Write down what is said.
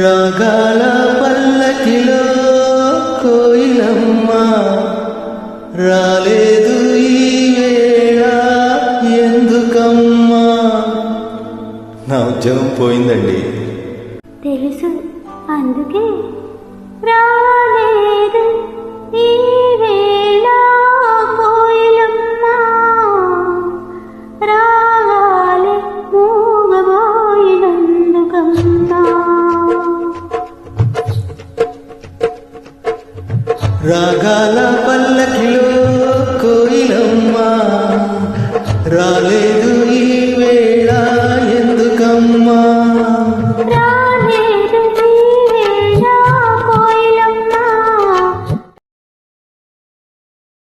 రాగాల పల్లకిలో కోయిలమ్మ రాలేదు ఈ వేళ ఎందుకమ్మా. నా ఉద్యోగం పోయిందండి. తెలుసు, అందుకే